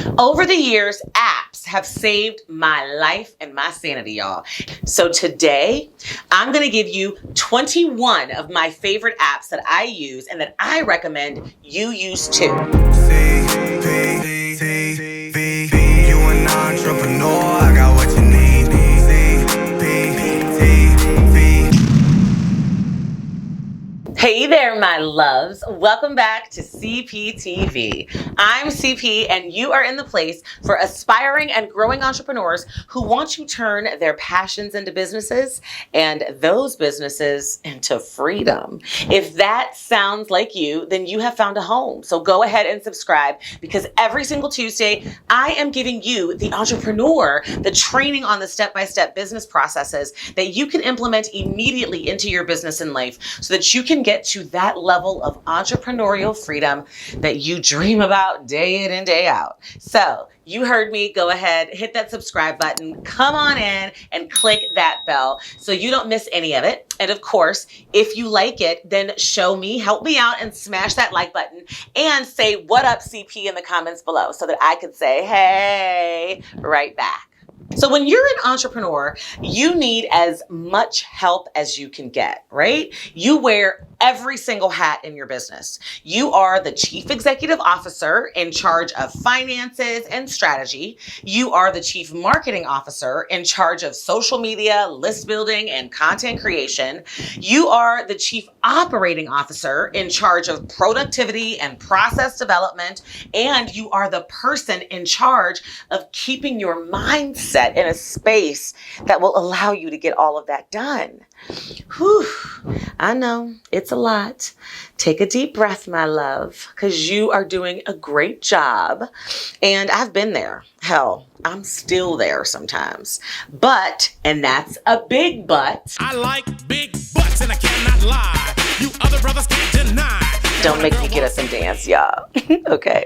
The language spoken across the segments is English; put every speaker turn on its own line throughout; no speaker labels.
Over the years, apps have saved my life and my sanity, y'all. So today, I'm going to give you 21 of my favorite apps that I use and that I recommend you use too.
You an entrepreneur, I got what you need.
Hey there, my loves. Welcome back to CPTV. I'm CP, and you are in the place for aspiring and growing entrepreneurs who want to turn their passions into businesses and those businesses into freedom. If that sounds like you, then you have found a home. So go ahead and subscribe, because every single Tuesday, I am giving you, the entrepreneur, the training on the step-by-step business processes that you can implement immediately into your business and life so that you can get to that level of entrepreneurial freedom that you dream about day in and day out. So you heard me. Go ahead, hit that subscribe button, come on in and click that bell so you don't miss any of it. And of course, if you like it, then show me, help me out and smash that like button and say, "What up, CP," in the comments below so that I could say, "Hey," right back. So when you're an entrepreneur, you need as much help as you can get, right? You wear every single hat in your business. You are the chief executive officer in charge of finances and strategy. You are the chief marketing officer in charge of social media, list building, and content creation. You are the chief operating officer in charge of productivity and process development. And you are the person in charge of keeping your mindset in a space that will allow you to get all of that done. Whew, I know it's a lot. Take a deep breath, my love, because you are doing a great job. And I've been there. Hell, I'm still there sometimes. But, and that's a big but.
I like big butts and I cannot lie. You other brothers can't deny.
Don't make me get up and dance, y'all. Okay.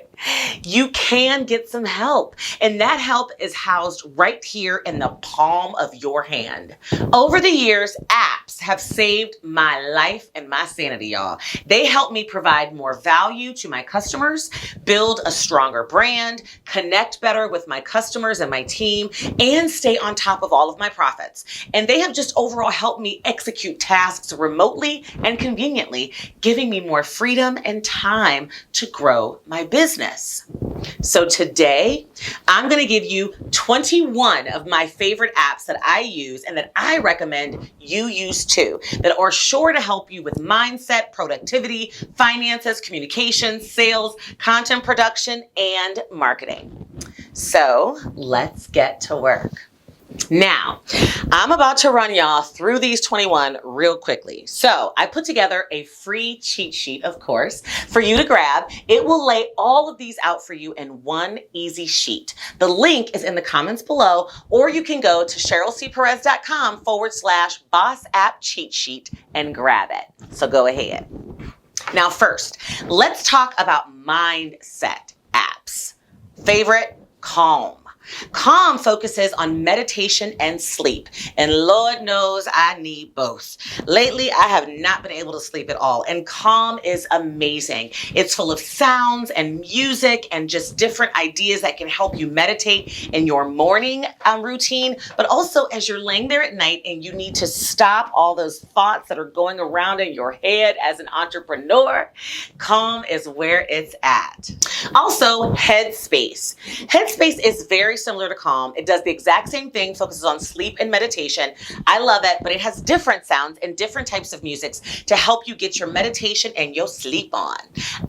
You can get some help, and that help is housed right here in the palm of your hand. Over the years, apps have saved my life and my sanity, y'all. They help me provide more value to my customers, build a stronger brand, connect better with my customers and my team, and stay on top of all of my profits. And they have just overall helped me execute tasks remotely and conveniently, giving me more freedom and time to grow my business. So today, I'm going to give you 21 of my favorite apps that I use and that I recommend you use too, that are sure to help you with mindset, productivity, finances, communication, sales, content production, and marketing. So let's get to work. Now, I'm about to run y'all through these 21 real quickly. So I put together a free cheat sheet, of course, for you to grab. It will lay all of these out for you in one easy sheet. The link is in the comments below, or you can go to CherylCperez.com/boss app cheat sheet and grab it. So go ahead. Now, first, let's talk about mindset apps. Favorite, Calm. Calm focuses on meditation and sleep, and Lord knows I need both. Lately, I have not been able to sleep at all, and Calm is amazing. It's full of sounds and music and just different ideas that can help you meditate in your morning routine, but also as you're laying there at night and you need to stop all those thoughts that are going around in your head as an entrepreneur. Calm is where it's at. Also, Headspace. Headspace is very similar to Calm. It does the exact same thing, focuses on sleep and meditation. I love it, but it has different sounds and different types of musics to help you get your meditation and your sleep on.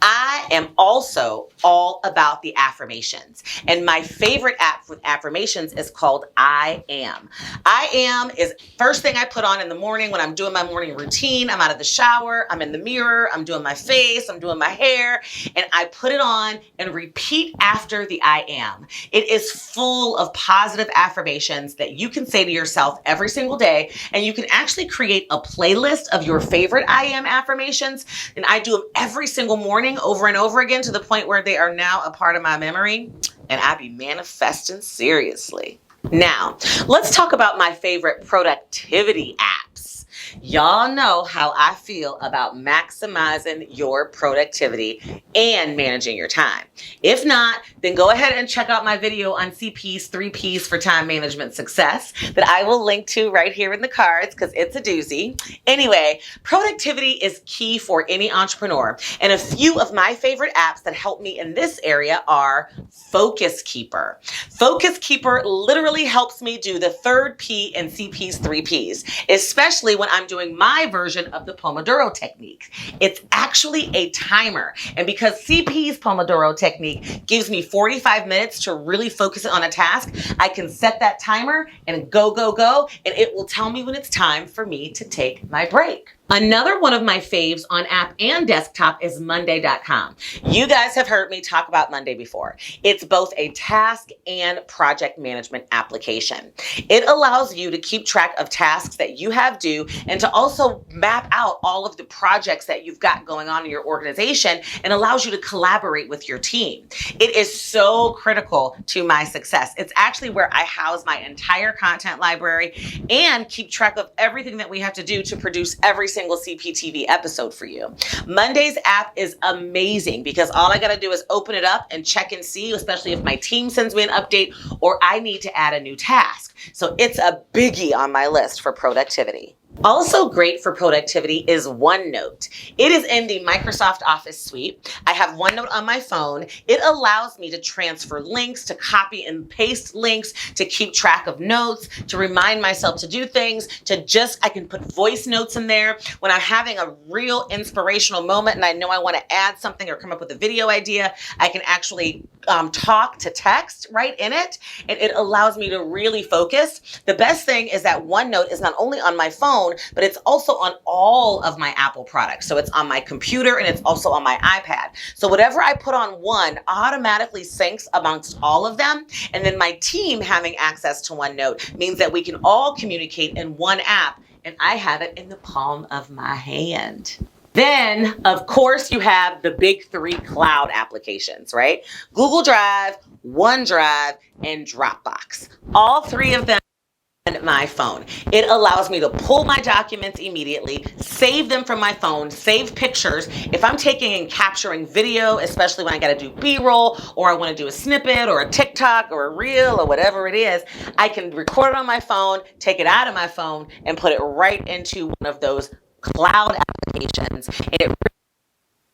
I am also all about the affirmations, and my favorite app with affirmations is called I Am. I Am is first thing I put on in the morning when I'm doing my morning routine. I'm out of the shower, I'm in the mirror, I'm doing my face, I'm doing my hair, and I put it on and repeat after the I Am. It is full of positive affirmations that you can say to yourself every single day, and you can actually create a playlist of your favorite I Am affirmations, and I do them every single morning over and over again to the point where they are now a part of my memory, and I be manifesting seriously. Now, let's talk about my favorite productivity apps. Y'all know how I feel about maximizing your productivity and managing your time. If not, then go ahead and check out my video on CP's 3 Ps for time management success that I will link to right here in the cards because it's a doozy. Anyway, productivity is key for any entrepreneur. And a few of my favorite apps that help me in this area are Focus Keeper. Focus Keeper literally helps me do the third P in CP's 3 Ps, especially when I'm doing my version of the Pomodoro technique. It's actually a timer. And because CP's Pomodoro technique gives me 45 minutes to really focus on a task, I can set that timer and go, and it will tell me when it's time for me to take my break. Another one of my faves on app and desktop is Monday.com. You guys have heard me talk about Monday before. It's both a task and project management application. It allows you to keep track of tasks that you have due and to also map out all of the projects that you've got going on in your organization and allows you to collaborate with your team. It is so critical to my success. It's actually where I house my entire content library and keep track of everything that we have to do to produce every single CPTV episode for you. Monday's app is amazing because all I got to do is open it up and check and see, especially if my team sends me an update or I need to add a new task. So it's a biggie on my list for productivity. Also great for productivity is OneNote. It is in the Microsoft Office suite. I have OneNote on my phone. It allows me to transfer links, to copy and paste links, to keep track of notes, to remind myself to do things, I can put voice notes in there. When I'm having a real inspirational moment and I know I want to add something or come up with a video idea, I can actually talk to text right in it, and it allows me to really focus. The best thing is that OneNote is not only on my phone, but it's also on all of my Apple products. So it's on my computer and it's also on my iPad. So whatever I put on one automatically syncs amongst all of them. And then my team having access to OneNote means that we can all communicate in one app, and I have it in the palm of my hand. Then, of course, you have the big 3 cloud applications, right? Google Drive, OneDrive, and Dropbox. All 3 of them on my phone. It allows me to pull my documents immediately, save them from my phone, save pictures. If I'm taking and capturing video, especially when I got to do B-roll or I want to do a snippet or a TikTok or a reel or whatever it is, I can record it on my phone, take it out of my phone, and put it right into one of those cloud applications, and it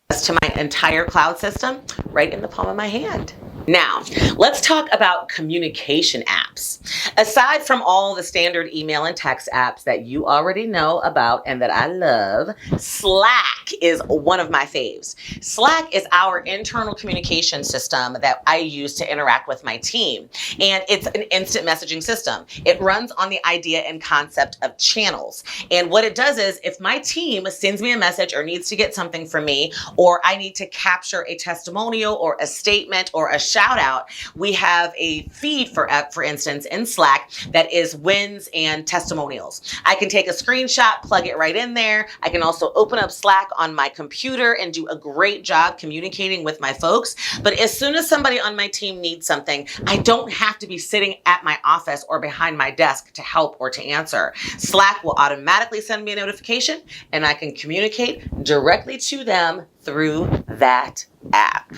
brings to my entire cloud system right in the palm of my hand. Now, let's talk about communication apps. Aside from all the standard email and text apps that you already know about and that I love, Slack is one of my faves. Slack is our internal communication system that I use to interact with my team. And it's an instant messaging system. It runs on the idea and concept of channels. And what it does is if my team sends me a message or needs to get something from me, or I need to capture a testimonial or a statement or a shout out, we have a feed for instance, in Slack that is wins and testimonials. I can take a screenshot, plug it right in there. I can also open up Slack on my computer and do a great job communicating with my folks. But as soon as somebody on my team needs something, I don't have to be sitting at my office or behind my desk to help or to answer. Slack will automatically send me a notification and I can communicate directly to them through that app.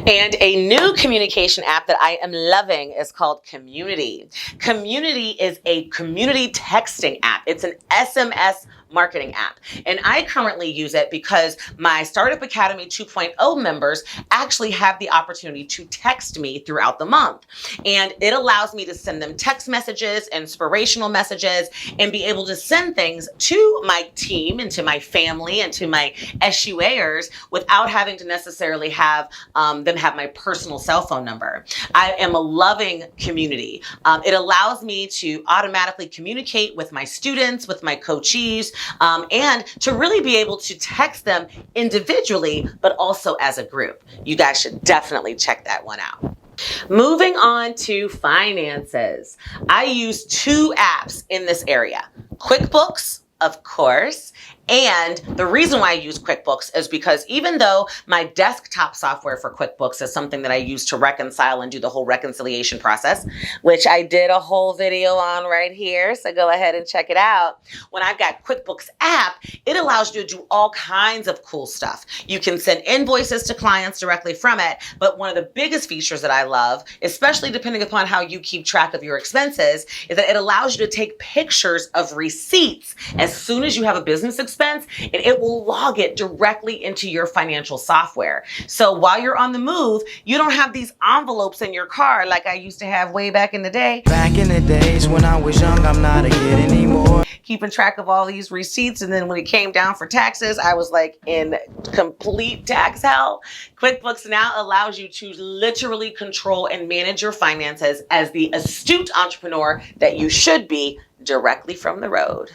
And a new communication app that I am loving is called Community. Community is a community texting app. It's an SMS marketing app. And I currently use it because my Startup Academy 2.0 members actually have the opportunity to text me throughout the month. And it allows me to send them text messages, inspirational messages, and be able to send things to my team and to my family and to my SUAers without having to necessarily have them have my personal cell phone number. I am loving Community. It allows me to automatically communicate with my students, with my coachees, and to really be able to text them individually, but also as a group. You guys should definitely check that one out. Moving on to finances. I use 2 apps in this area. QuickBooks, of course, And the reason why I use QuickBooks is because even though my desktop software for QuickBooks is something that I use to reconcile and do the whole reconciliation process, which I did a whole video on right here, so go ahead and check it out. When I've got QuickBooks app, it allows you to do all kinds of cool stuff. You can send invoices to clients directly from it, but one of the biggest features that I love, especially depending upon how you keep track of your expenses, is that it allows you to take pictures of receipts as soon as you have a business expense, and it will log it directly into your financial software. So while you're on the move, you don't have these envelopes in your car like I used to have way back in the day.
Back in the days when I was young, I'm not a kid anymore.
Keeping track of all these receipts, and then when it came down for taxes, I was like in complete tax hell. QuickBooks now allows you to literally control and manage your finances as the astute entrepreneur that you should be directly from the road.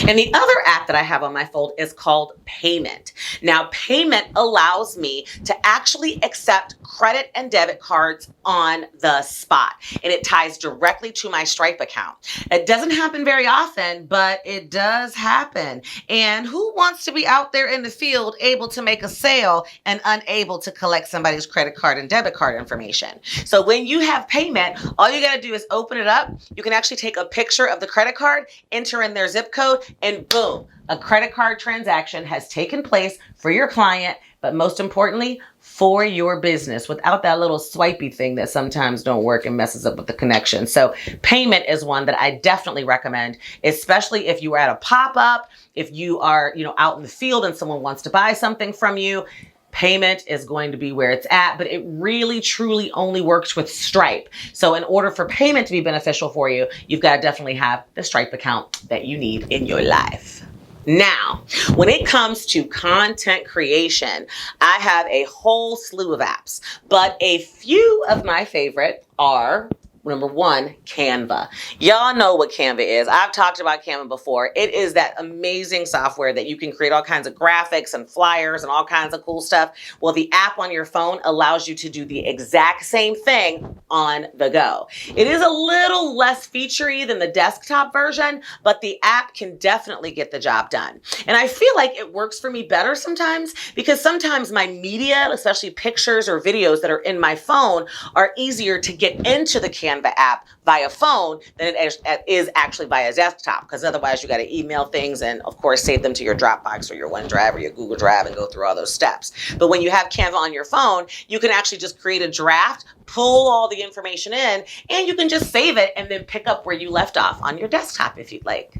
And the other app that I have on my phone is called Payment. Now, Payment allows me to actually accept credit and debit cards on the spot, and it ties directly to my Stripe account. It doesn't happen very often, but it does happen. And who wants to be out there in the field able to make a sale and unable to collect somebody's credit card and debit card information? So when you have Payment, all you got to do is open it up. You can actually take a picture of the credit card, enter in their zip code, and boom, a credit card transaction has taken place for your client, but most importantly, for your business without that little swipey thing that sometimes don't work and messes up with the connection. So Payment is one that I definitely recommend, especially if you are at a pop-up, if you are, out in the field and someone wants to buy something from you. Payment is going to be where it's at, but it really truly only works with Stripe. So in order for Payment to be beneficial for you, you've got to definitely have the Stripe account that you need in your life. Now, when it comes to content creation, I have a whole slew of apps, but a few of my favorite are number one, Canva. Y'all know what Canva is. I've talked about Canva before. It is that amazing software that you can create all kinds of graphics and flyers and all kinds of cool stuff. Well, the app on your phone allows you to do the exact same thing on the go. It is a little less featurey than the desktop version, but the app can definitely get the job done. And I feel like it works for me better sometimes because sometimes my media, especially pictures or videos that are in my phone, are easier to get into the Canva app via phone than it is actually via desktop, because otherwise you got to email things and of course save them to your Dropbox or your OneDrive or your Google Drive and go through all those steps. But when you have Canva on your phone, you can actually just create a draft, pull all the information in, and you can just save it and then pick up where you left off on your desktop if you'd like.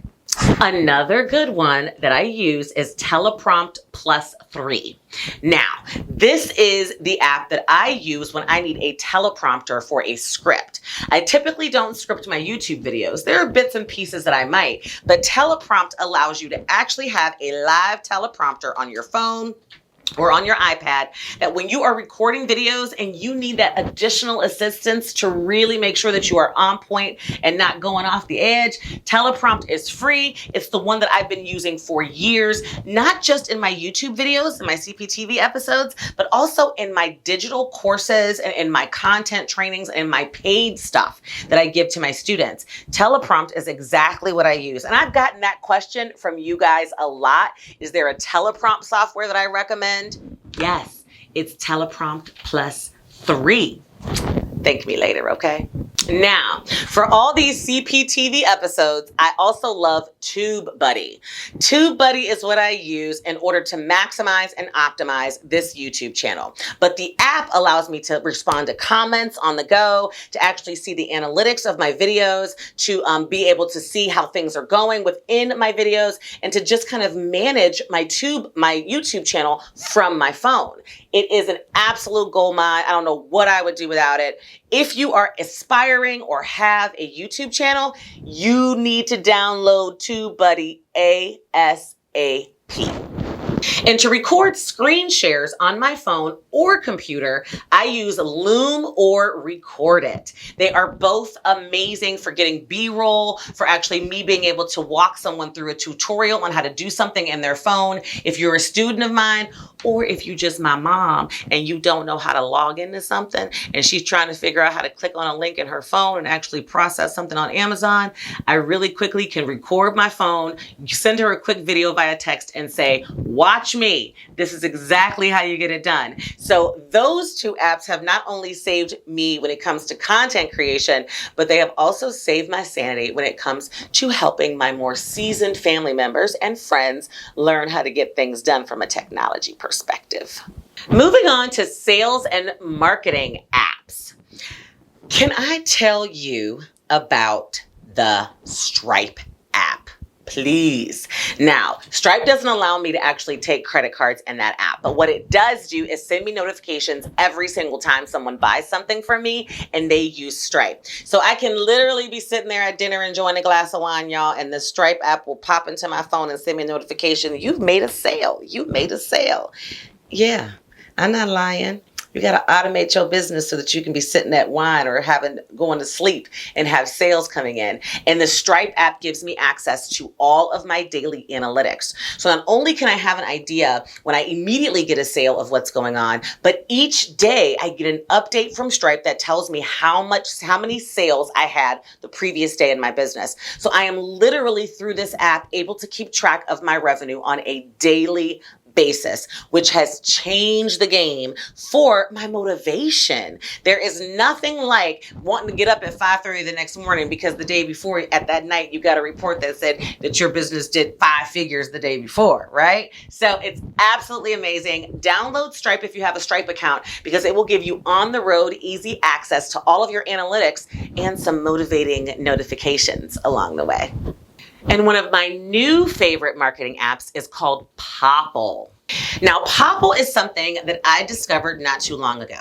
Another good one that I use is Teleprompt Plus 3. Now, this is the app that I use when I need a teleprompter for a script. I typically don't script my YouTube videos. There are bits and pieces that I might, but Teleprompt allows you to actually have a live teleprompter on your phone or on your iPad, that when you are recording videos and you need that additional assistance to really make sure that you are on point and not going off the edge, Teleprompt is free. It's the one that I've been using for years, not just in my YouTube videos and my CPTV episodes, but also in my digital courses and in my content trainings and my paid stuff that I give to my students. Teleprompt is exactly what I use. And I've gotten that question from you guys a lot. Is there a teleprompt software that I recommend? Yes, it's Teleprompt Plus 3. Thank me later, okay? Now, for all these CPTV episodes, I also love TubeBuddy. TubeBuddy is what I use in order to maximize and optimize this YouTube channel. But the app allows me to respond to comments on the go, to actually see the analytics of my videos, to be able to see how things are going within my videos, and to just kind of manage my YouTube channel from my phone. It is an absolute gold mine. I don't know what I would do without it. If you are aspiring or have a YouTube channel, you need to download TubeBuddy ASAP. And to record screen shares on my phone or computer, I use Loom or Record It. They are both amazing for getting B-roll, for actually me being able to walk someone through a tutorial on how to do something in their phone. If you're a student of mine, or if you just my mom and you don't know how to log into something and she's trying to figure out how to click on a link in her phone and actually process something on Amazon, I really quickly can record my phone, send her a quick video via text and say, watch me. This is exactly how you get it done. So those two apps have not only saved me when it comes to content creation, but they have also saved my sanity when it comes to helping my more seasoned family members and friends learn how to get things done from a technology perspective. Moving on to sales and marketing apps. Can I tell you about the Stripe app? Please. Now, Stripe doesn't allow me to actually take credit cards in that app, but what it does do is send me notifications every single time someone buys something from me and they use Stripe. So I can literally be sitting there at dinner enjoying a glass of wine, y'all, and the Stripe app will pop into my phone and send me a notification. You've made a sale. You made a sale. Yeah, I'm not lying. You got to automate your business so that you can be sitting at wine or going to sleep and have sales coming in. And the Stripe app gives me access to all of my daily analytics. So not only can I have an idea when I immediately get a sale of what's going on, but each day I get an update from Stripe that tells me how many sales I had the previous day in my business. So I am literally through this app able to keep track of my revenue on a daily basis, which has changed the game for my motivation. There is nothing like wanting to get up at 5:30 the next morning because the day before at that night you got a report that said that your business did 5 figures the day before, right? So it's absolutely amazing. Download Stripe if you have a Stripe account because it will give you on the road easy access to all of your analytics and some motivating notifications along the way. And one of my new favorite marketing apps is called Popple. Now, Popple is something that I discovered not too long ago.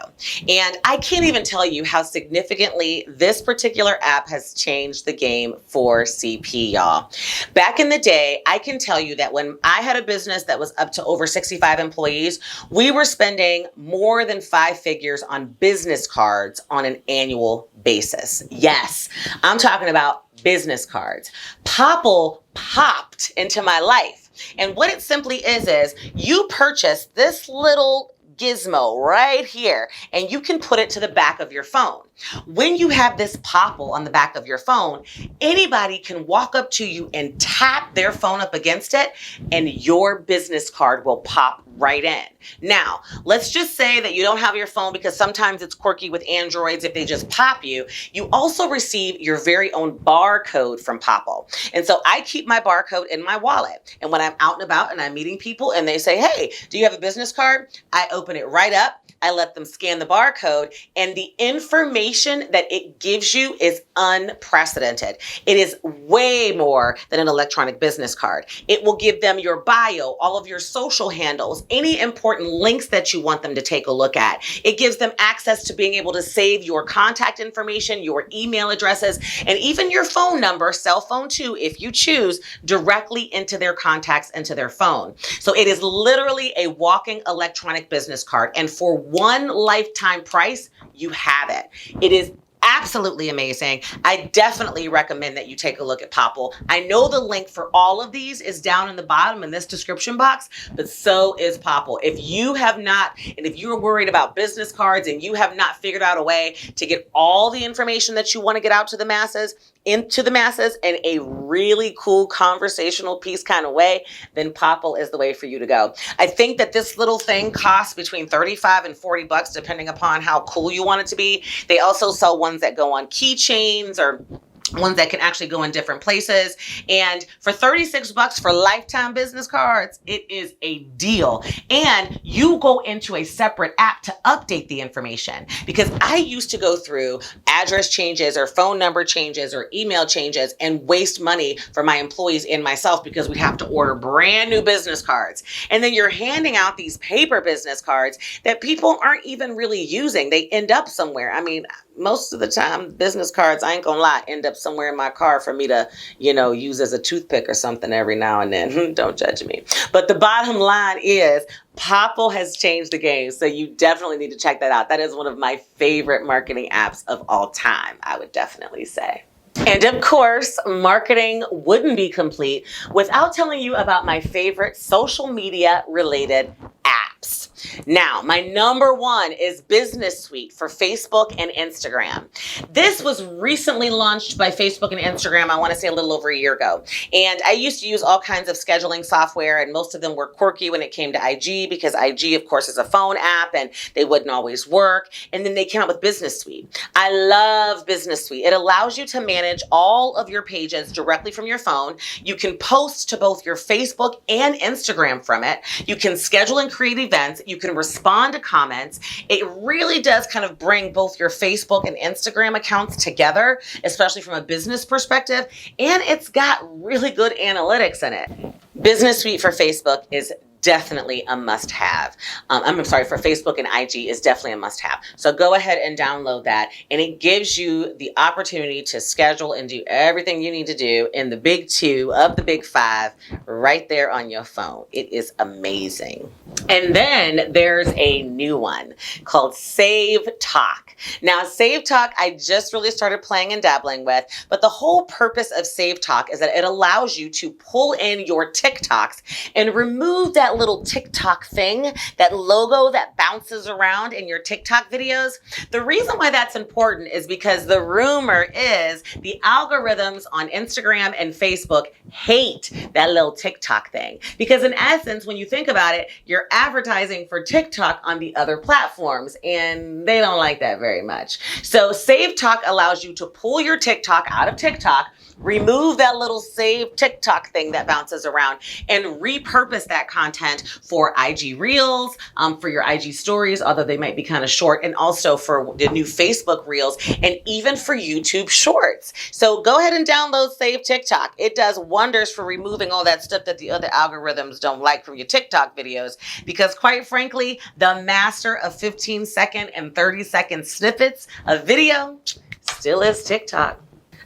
And I can't even tell you how significantly this particular app has changed the game for CP, y'all. Back in the day, I can tell you that when I had a business that was up to over 65 employees, we were spending more than 5 figures on business cards on an annual basis. Yes, I'm talking about business cards. Popple popped into my life. And what it simply is you purchase this little gizmo right here, and you can put it to the back of your phone. When you have this Popple on the back of your phone, anybody can walk up to you and tap their phone up against it, and your business card will pop right in. Now, let's just say that you don't have your phone because sometimes it's quirky with Androids if they just pop you. You also receive your very own barcode from Popple. And so I keep my barcode in my wallet. And when I'm out and about and I'm meeting people and they say, hey, do you have a business card? I open it right up. I let them scan the barcode, and the information that it gives you is unprecedented. It is way more than an electronic business card. It will give them your bio, all of your social handles, any important links that you want them to take a look at. It gives them access to being able to save your contact information, your email addresses, and even your phone number, cell phone too, if you choose, directly into their contacts, into their phone. So it is literally a walking electronic business card. And for one lifetime price, you have it. It is absolutely amazing. I definitely recommend that you take a look at Popple. I know the link for all of these is down in the bottom in this description box, but so is Popple. If you have not, and if you're worried about business cards and you have not figured out a way to get all the information that you want to get out to the masses, into the masses in a really cool conversational piece kind of way, then Popple is the way for you to go. I think that this little thing costs between 35 and 40 bucks, depending upon how cool you want it to be. They also sell ones that go on keychains or ones that can actually go in different places. And for 36 bucks for lifetime business cards, it is a deal. And you go into a separate app to update the information. Because I used to go through address changes or phone number changes or email changes and waste money for my employees and myself because we have to order brand new business cards. And then you're handing out these paper business cards that people aren't even really using. They end up somewhere. I mean, most of the time, business cards, I ain't gonna lie, end up somewhere in my car for me to, use as a toothpick or something every now and then. Don't judge me. But the bottom line is Popple has changed the game. So you definitely need to check that out. That is one of my favorite marketing apps of all time, I would definitely say. And of course, marketing wouldn't be complete without telling you about my favorite social media related apps. Now, my number one is Business Suite for Facebook and Instagram. This was recently launched by Facebook and Instagram, I want to say a little over a year ago. And I used to use all kinds of scheduling software, and most of them were quirky when it came to IG because IG, of course, is a phone app and they wouldn't always work. And then they came out with Business Suite. I love Business Suite. It allows you to manage all of your pages directly from your phone. You can post to both your Facebook and Instagram from it. You can schedule and create events. You can respond to comments. It really does kind of bring both your Facebook and Instagram accounts together, especially from a business perspective. And it's got really good analytics in it. Business Suite for Facebook is definitely a must-have. I'm sorry, for Facebook and IG is definitely a must-have. So go ahead and download that, and it gives you the opportunity to schedule and do everything you need to do in the big two of the big five right there on your phone. It is amazing. And then there's a new one called Save Talk. Now, Save Talk, I just really started playing and dabbling with, but the whole purpose of Save Talk is that it allows you to pull in your TikToks and remove that little TikTok thing, that logo that bounces around in your TikTok videos. The reason why that's important is because the rumor is the algorithms on Instagram and Facebook hate that little TikTok thing. Because in essence, when you think about it, you're advertising for TikTok on the other platforms, and they don't like that very much. So Save Talk allows you to pull your TikTok out of TikTok, remove that little save TikTok thing that bounces around, and repurpose that content for IG Reels, for your IG stories, although they might be kind of short, and also for the new Facebook Reels, and even for YouTube Shorts. So go ahead and download Save TikTok. It does wonders for removing all that stuff that the other algorithms don't like from your TikTok videos, because quite frankly, the master of 15-second and 30-second snippets of video still is TikTok.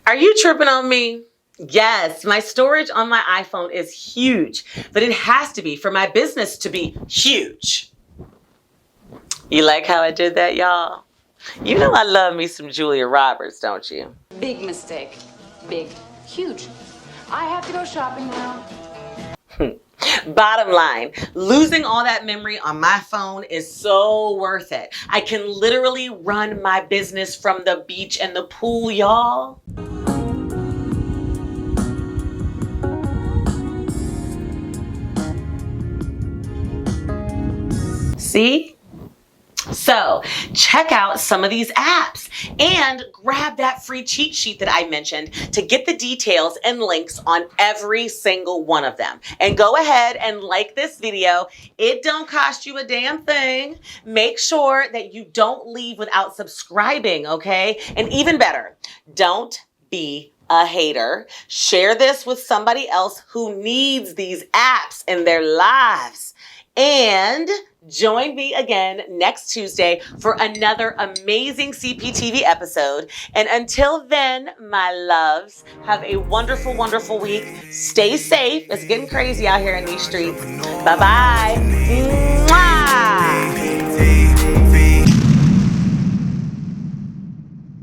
Are you tripping on me? Yes, my storage on my iPhone is huge, but it has to be for my business to be huge. You like how I did that, y'all? You know I love me some Julia Roberts, don't you?
Big mistake. Big. Huge. I have to go shopping now.
Bottom line, losing all that memory on my phone is so worth it. I can literally run my business from the beach and the pool, y'all. See? So check out some of these apps and grab that free cheat sheet that I mentioned to get the details and links on every single one of them. And go ahead and like this video. It don't cost you a damn thing. Make sure that you don't leave without subscribing, okay? And even better, don't be a hater. Share this with somebody else who needs these apps in their lives. And join me again next Tuesday for another amazing CPTV episode. And until then, my loves, have a wonderful, wonderful week. Stay safe. It's getting crazy out here in these streets. Bye-bye.